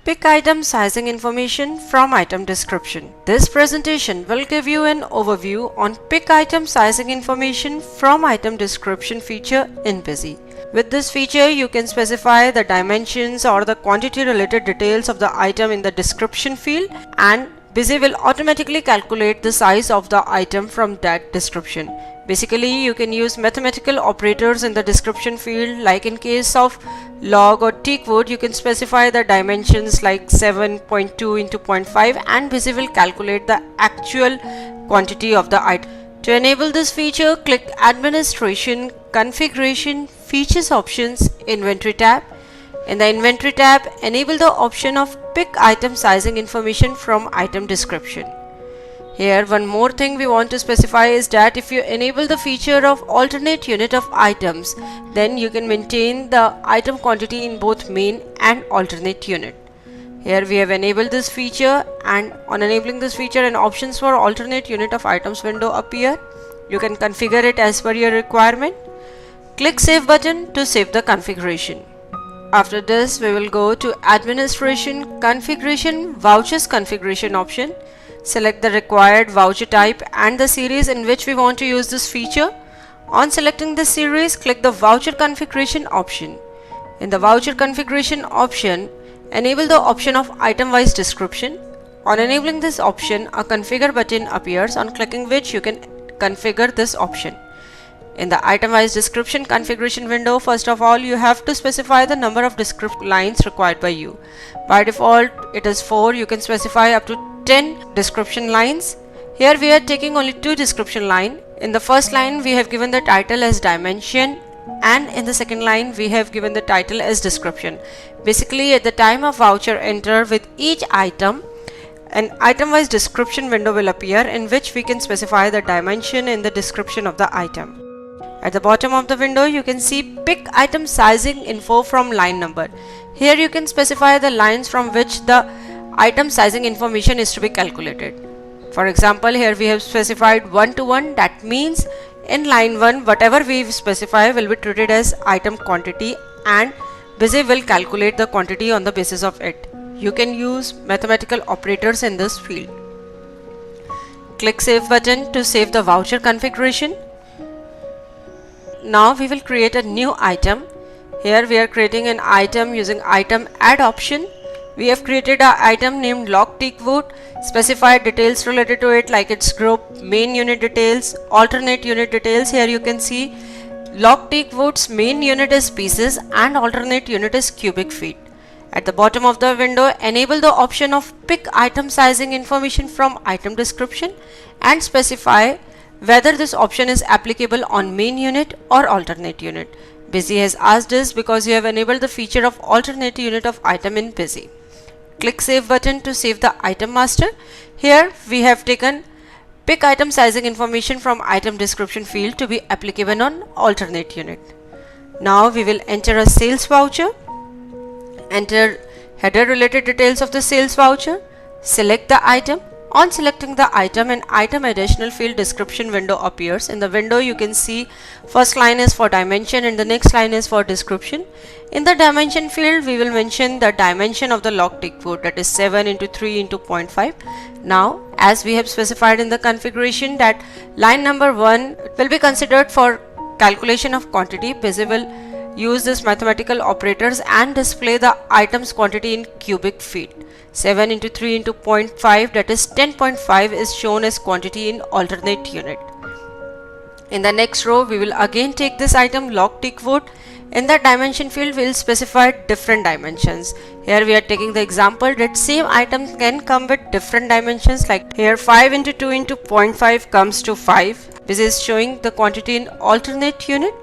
Pick item sizing information from item description. This presentation will give you an overview on pick item sizing information from item description feature in Busy. With this feature, you can specify the dimensions or the quantity related details of the item in the description field, and Busy will automatically calculate the size of the item from that description. Basically, you can use mathematical operators in the description field, like in case of log or teakwood, you can specify the dimensions like 7.2 into 0.5 and Busy will calculate the actual quantity of the item. To enable this feature, click Administration, Configuration, Features Options, Inventory tab. In the Inventory tab, enable the option of Pick Item Sizing Information from Item Description. Here, one more thing we want to specify is that if you enable the feature of alternate unit of items, then you can maintain the item quantity in both main and alternate unit. Here we have enabled this feature, and on enabling this feature, an options for alternate unit of items window appear. You can configure it as per your requirement. Click Save button to save the configuration. After this, we will go to Administration, Configuration, Vouchers Configuration option. Select the required voucher type and the series in which we want to use this feature. On selecting this series, click the Voucher Configuration option. In the Voucher Configuration option, enable the option of Item-wise Description. On enabling this option, a Configure button appears, on clicking which you can configure this option. In the Item-wise Description configuration window, first of all, you have to specify the number of descriptive lines required by you. By default, it is 4. You can specify up to 10 description lines. Here we are taking only 2 description lines. In the first line, we have given the title as dimension, and in the second line, we have given the title as description. Basically, at the time of voucher enter with each item, an item-wise description window will appear in which we can specify the dimension in the description of the item. At the bottom of the window, you can see Pick Item Sizing Info from line number. Here you can specify the lines from which the item sizing information is to be calculated. For example, here we have specified 1 to 1. That means in line 1, whatever we specify will be treated as item quantity, and Busy will calculate the quantity on the basis of it. You can use mathematical operators in this field. Click Save button to save the voucher configuration. Now we will create a new item. Here we are creating an item using Item Add option. We have created an item named log teakwood, specified details related to it like its group, main unit details, alternate unit details. Here you can see log teakwood's main unit is pieces and alternate unit is cubic feet. At the bottom of the window, enable the option of Pick Item Sizing Information from Item Description and specify whether this option is applicable on main unit or alternate unit. Busy has asked this because you have enabled the feature of alternate unit of item in Busy. Click Save button to save the item master. Here we have taken Pick Item Sizing Information from Item Description field to be applicable on alternate unit. Now we will enter a sales voucher. Enter header related details of the sales voucher. Select the item. On selecting the item, an item additional field description window appears. In the window, you can see first line is for dimension and the next line is for description. In the dimension field, we will mention the dimension of the log teakwood, that is 7 into 3 into 0.5. Now, as we have specified in the configuration that line number 1 will be considered for calculation of quantity, Busy will use this mathematical operators and display the item's quantity in cubic feet. 7 into 3 into 0.5, that is 10.5, is shown as quantity in alternate unit. In the next row, we will again take this item log teakwood. In the dimension field, we will specify different dimensions. Here we are taking the example that same item can come with different dimensions, like here 5 into 2 into 0.5 comes to 5. This is showing the quantity in alternate unit.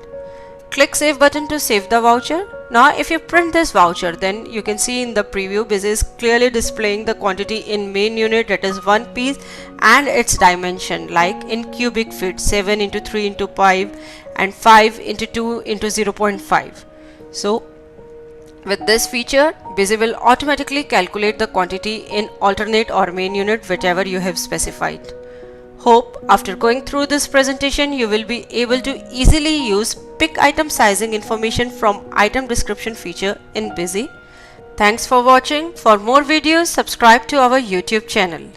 Click Save button to save the voucher. Now if you print this voucher, then you can see in the preview Busy is clearly displaying the quantity in main unit, that is 1 piece, and its dimension like in cubic feet, 7 into 3 into 5 and 5 into 2 into 0.5. So with this feature, Busy will automatically calculate the quantity in alternate or main unit, whichever you have specified. Hope after going through this presentation, you will be able to easily use Pick Item Sizing Information from Item Description feature in Busy. Thanks for watching. For more videos, subscribe to our YouTube channel.